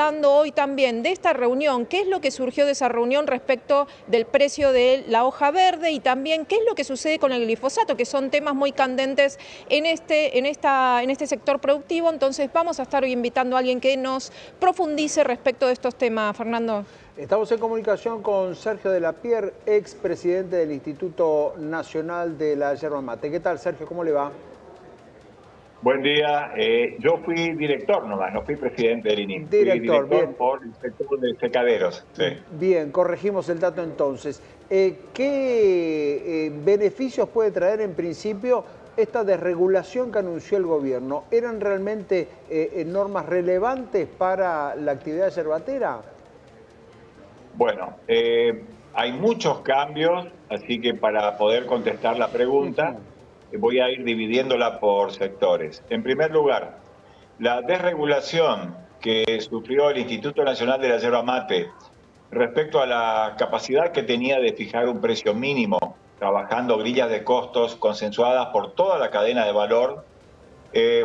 hablando hoy también de esta reunión. ¿Qué es lo que surgió de esa reunión respecto del precio de la hoja verde y también qué es lo que sucede con el glifosato, que son temas muy candentes en este sector productivo? Entonces vamos a estar hoy invitando a alguien que nos profundice respecto de estos temas, Fernando. Estamos en comunicación con Sergio de la Pierre, expresidente del Instituto Nacional de la Yerba Mate. ¿Qué tal, Sergio? ¿Cómo le va? Buen día. Yo fui director nomás, no fui presidente del INIM. Fui Director, director bien. por el sector de secaderos. Sí. Bien, corregimos el dato entonces. ¿Qué beneficios puede traer en principio esta desregulación que anunció el gobierno? ¿Eran realmente normas relevantes para la actividad yerbatera? Bueno, hay muchos cambios, así que para poder contestar la pregunta, voy a ir dividiéndola por sectores. En primer lugar, la desregulación que sufrió el Instituto Nacional de la Yerba Mate respecto a la capacidad que tenía de fijar un precio mínimo, trabajando grillas de costos consensuadas por toda la cadena de valor,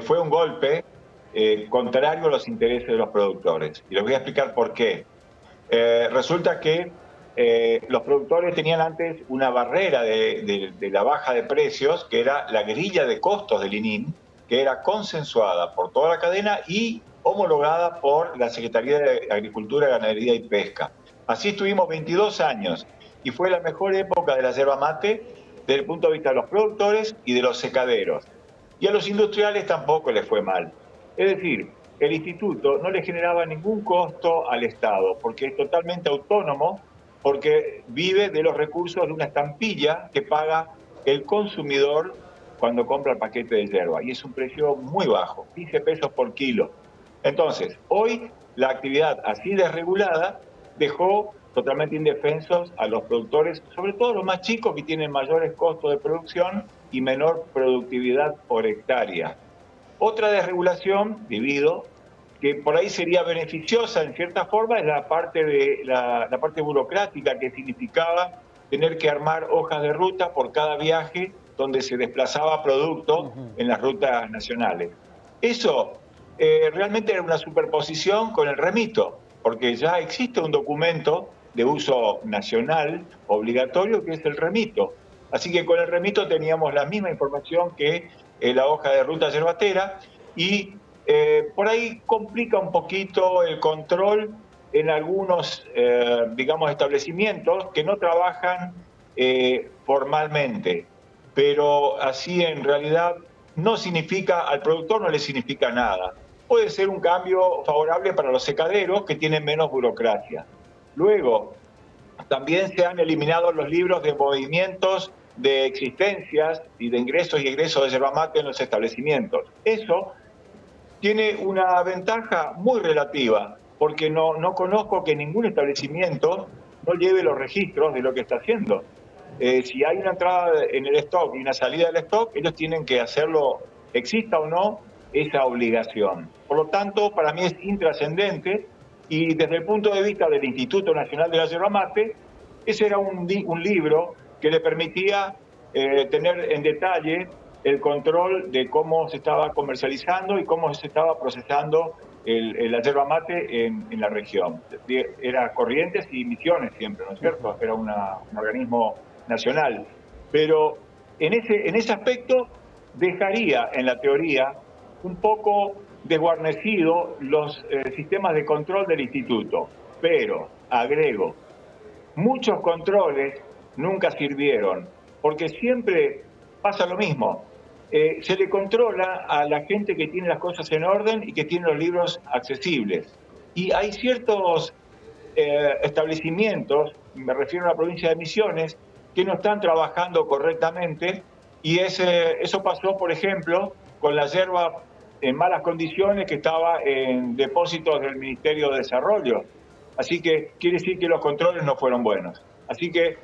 fue un golpe contrario a los intereses de los productores. Y les voy a explicar por qué. Resulta que los productores tenían antes una barrera de la baja de precios, que era la grilla de costos del INIM, que era consensuada por toda la cadena y homologada por la Secretaría de Agricultura, Ganadería y Pesca. Así estuvimos 22 años y fue la mejor época de la yerba mate desde el punto de vista de los productores y de los secaderos. Y a los industriales tampoco les fue mal. Es decir, el instituto no le generaba ningún costo al Estado, porque es totalmente autónomo, porque vive de los recursos de una estampilla que paga el consumidor cuando compra el paquete de yerba, y es un precio muy bajo, 15 pesos por kilo. Entonces, hoy la actividad así desregulada dejó totalmente indefensos a los productores, sobre todo los más chicos que tienen mayores costos de producción y menor productividad por hectárea. Otra desregulación, debido, que por ahí sería beneficiosa en cierta forma, es la parte la parte burocrática que significaba tener que armar hojas de ruta por cada viaje donde se desplazaba producto en las rutas nacionales. Eso realmente era una superposición con el remito, porque ya existe un documento de uso nacional obligatorio que es el remito. Así que con el remito teníamos la misma información que la hoja de ruta yerbatera y por ahí complica un poquito el control en algunos, digamos, establecimientos que no trabajan formalmente, pero así en realidad no significa, al productor no le significa nada. Puede ser un cambio favorable para los secaderos que tienen menos burocracia. Luego, también se han eliminado los libros de movimientos de existencias y de ingresos y egresos de yerba mate en los establecimientos. Eso tiene una ventaja muy relativa, porque no conozco que ningún establecimiento no lleve los registros de lo que está haciendo. Si hay una entrada en el stock y una salida del stock, ellos tienen que hacerlo, exista o no esa obligación. Por lo tanto, para mí es intrascendente y desde el punto de vista del Instituto Nacional de la Yerba Mate, ese era un libro que le permitía tener en detalle el control de cómo se estaba comercializando y cómo se estaba procesando la yerba mate en la región. Era Corrientes y Misiones siempre, ¿no es cierto? Era un organismo nacional. Pero en ese aspecto dejaría, en la teoría, un poco desguarnecido los sistemas de control del instituto. Pero, agrego, muchos controles nunca sirvieron, porque siempre pasa lo mismo. Se le controla a la gente que tiene las cosas en orden y que tiene los libros accesibles. Y hay ciertos establecimientos, me refiero a la provincia de Misiones, que no están trabajando correctamente y eso pasó, por ejemplo, con la yerba en malas condiciones que estaba en depósitos del Ministerio de Desarrollo. Así que quiere decir que los controles no fueron buenos. Así que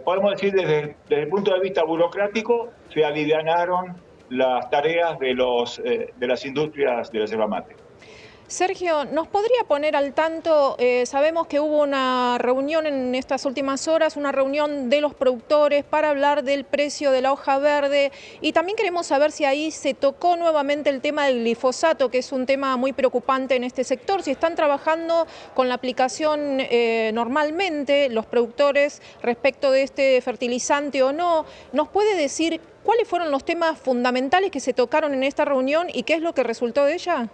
podemos decir desde el punto de vista burocrático se alivianaron las tareas de las industrias de la yerba mate. Sergio, ¿nos podría poner al tanto? Sabemos que hubo una reunión en estas últimas horas, una reunión de los productores para hablar del precio de la hoja verde, y también queremos saber si ahí se tocó nuevamente el tema del glifosato, que es un tema muy preocupante en este sector, si están trabajando con la aplicación normalmente los productores respecto de este fertilizante o no. ¿Nos puede decir cuáles fueron los temas fundamentales que se tocaron en esta reunión y qué es lo que resultó de ella?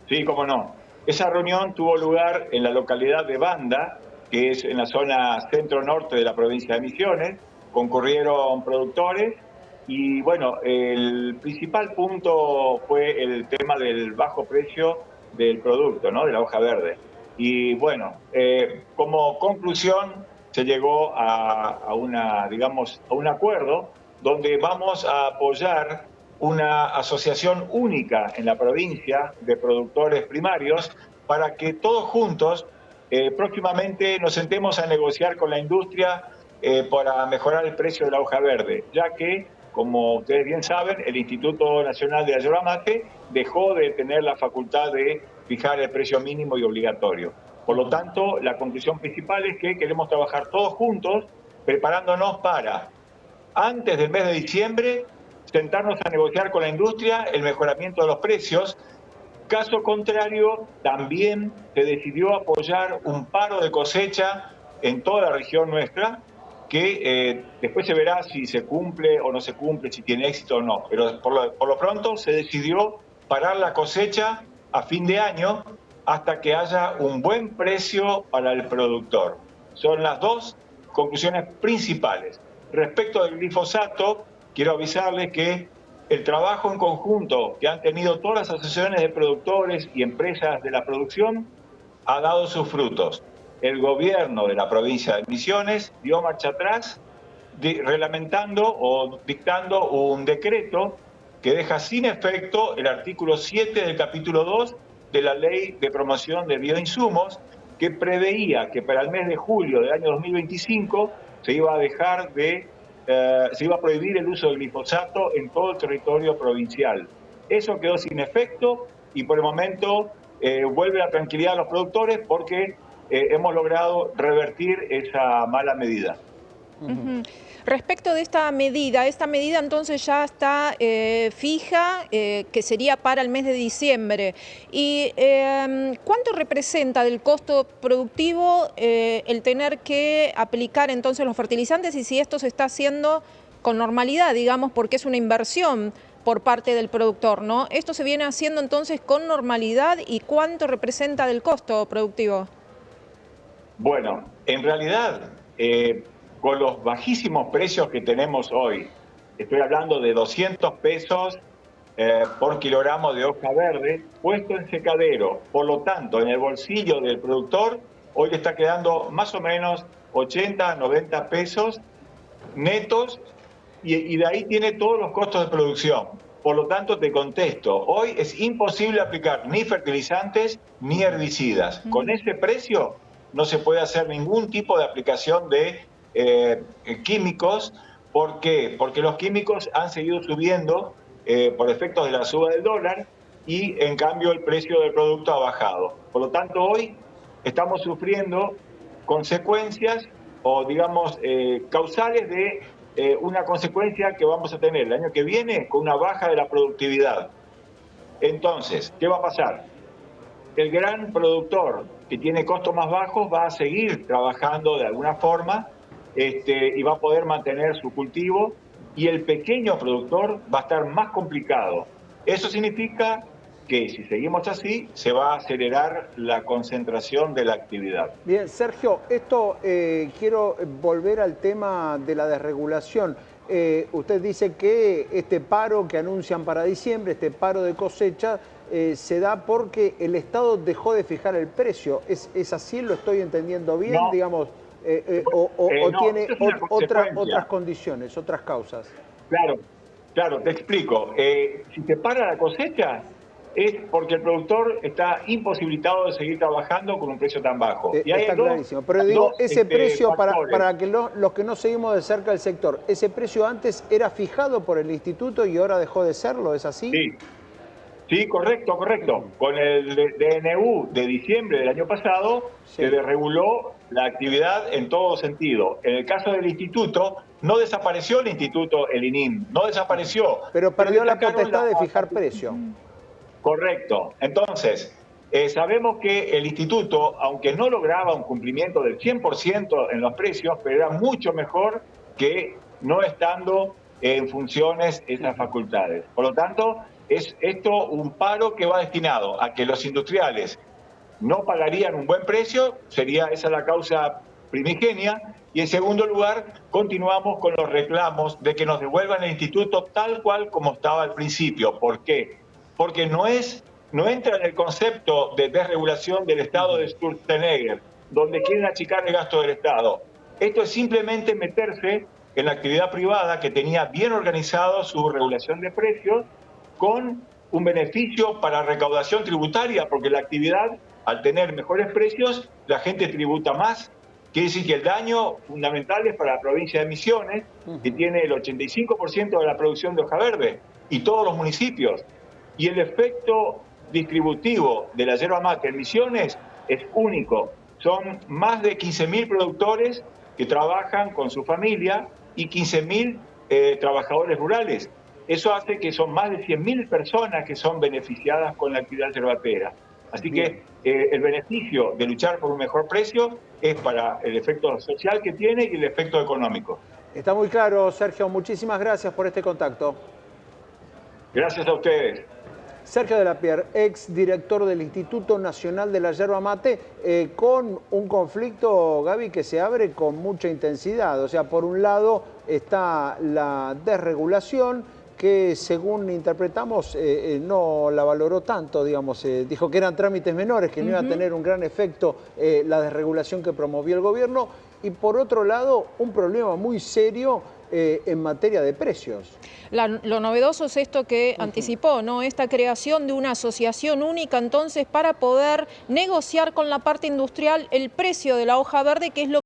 Sí, cómo no. Esa reunión tuvo lugar en la localidad de Banda, que es en la zona centro-norte de la provincia de Misiones. Concurrieron productores y, bueno, el principal punto fue el tema del bajo precio del producto, ¿no?, de la hoja verde. Y, bueno, como conclusión se llegó a un acuerdo donde vamos a apoyar una asociación única en la provincia de productores primarios para que todos juntos próximamente nos sentemos a negociar con la industria para mejorar el precio de la hoja verde, ya que, como ustedes bien saben, el Instituto Nacional de la Yerba Mate dejó de tener la facultad de fijar el precio mínimo y obligatorio. Por lo tanto, la conclusión principal es que queremos trabajar todos juntos, preparándonos para, antes del mes de diciembre, sentarnos a negociar con la industria el mejoramiento de los precios. Caso contrario, también se decidió apoyar un paro de cosecha en toda la región nuestra, que después se verá si se cumple o no se cumple, si tiene éxito o no. Pero por lo pronto se decidió parar la cosecha a fin de año hasta que haya un buen precio para el productor. Son las dos conclusiones principales. Respecto del glifosato, quiero avisarles que el trabajo en conjunto que han tenido todas las asociaciones de productores y empresas de la producción ha dado sus frutos. El gobierno de la provincia de Misiones dio marcha atrás, reglamentando o dictando un decreto que deja sin efecto el artículo 7 del capítulo 2 de la Ley de Promoción de Bioinsumos, que preveía que para el mes de julio del año 2025 se iba a prohibir el uso del glifosato en todo el territorio provincial. Eso quedó sin efecto y por el momento vuelve la tranquilidad a los productores porque hemos logrado revertir esa mala medida. Respecto de esta medida entonces ya está fija, que sería para el mes de diciembre. ¿Y cuánto representa del costo productivo el tener que aplicar entonces los fertilizantes y si esto se está haciendo con normalidad, digamos, porque es una inversión por parte del productor, ¿no? ¿Esto se viene haciendo entonces con normalidad y cuánto representa del costo productivo? Bueno, en realidad, con los bajísimos precios que tenemos hoy, estoy hablando de 200 pesos por kilogramo de hoja verde, puesto en secadero. Por lo tanto, en el bolsillo del productor, hoy le está quedando más o menos 80, 90 pesos netos y de ahí tiene todos los costos de producción. Por lo tanto, te contesto, hoy es imposible aplicar ni fertilizantes ni herbicidas. Con ese precio no se puede hacer ningún tipo de aplicación de químicos. ¿Por qué? Porque los químicos han seguido subiendo por efectos de la suba del dólar y en cambio el precio del producto ha bajado. Por lo tanto, hoy estamos sufriendo consecuencias o digamos causales de una consecuencia que vamos a tener el año que viene con una baja de la productividad. Entonces, ¿qué va a pasar? El gran productor que tiene costos más bajos va a seguir trabajando de alguna forma y va a poder mantener su cultivo y el pequeño productor va a estar más complicado. Eso significa que si seguimos así se va a acelerar la concentración de la actividad. Bien, Sergio, quiero volver al tema de la desregulación. Usted dice que este paro que anuncian para diciembre, este paro de cosecha, se da porque el Estado dejó de fijar el precio. ¿Es así? ¿Lo estoy entendiendo bien? No. Digamos, No, tiene otras condiciones, otras causas. Claro, te explico. Si se para la cosecha es porque el productor está imposibilitado de seguir trabajando con un precio tan bajo. Y está clarísimo. Pero digo, ese precio, para que los que no seguimos de cerca el sector, ¿ese precio antes era fijado por el instituto y ahora dejó de serlo? ¿Es así? Sí, correcto, correcto. Con el DNU de diciembre del año pasado se desreguló la actividad en todo sentido. En el caso del instituto, no desapareció el instituto, el INIM, no desapareció. Pero perdió la sacaron potestad de fijar precio. Correcto. Entonces, sabemos que el instituto, aunque no lograba un cumplimiento del 100% en los precios, pero era mucho mejor que no estando en funciones esas facultades. Por lo tanto, es esto un paro que va destinado a que los industriales no pagarían un buen precio, sería esa la causa primigenia, y en segundo lugar, continuamos con los reclamos de que nos devuelvan el instituto tal cual como estaba al principio. ¿Por qué? Porque no entra en el concepto de desregulación del Estado de Sturzenegger, donde quieren achicar el gasto del Estado. Esto es simplemente meterse en la actividad privada que tenía bien organizado su regulación de precios con un beneficio para recaudación tributaria, porque la actividad, al tener mejores precios, la gente tributa más. Quiere decir que el daño fundamental es para la provincia de Misiones, que tiene el 85% de la producción de hoja verde, y todos los municipios. Y el efecto distributivo de la yerba mate en Misiones es único. Son más de 15.000 productores que trabajan con su familia y 15.000 trabajadores rurales. Eso hace que son más de 100.000 personas que son beneficiadas con la actividad yerbatera. Así que el beneficio de luchar por un mejor precio es para el efecto social que tiene y el efecto económico. Está muy claro, Sergio. Muchísimas gracias por este contacto. Gracias a ustedes. Sergio de la Pierre, ex director del Instituto Nacional de la Yerba Mate, con un conflicto, Gaby, que se abre con mucha intensidad. O sea, por un lado está la desregulación, que según interpretamos no la valoró tanto, digamos, dijo que eran trámites menores, que no iba a tener un gran efecto la desregulación que promovió el gobierno, y por otro lado un problema muy serio en materia de precios. Lo novedoso es esto que anticipó, ¿no? Esta creación de una asociación única entonces para poder negociar con la parte industrial el precio de la hoja verde, que es lo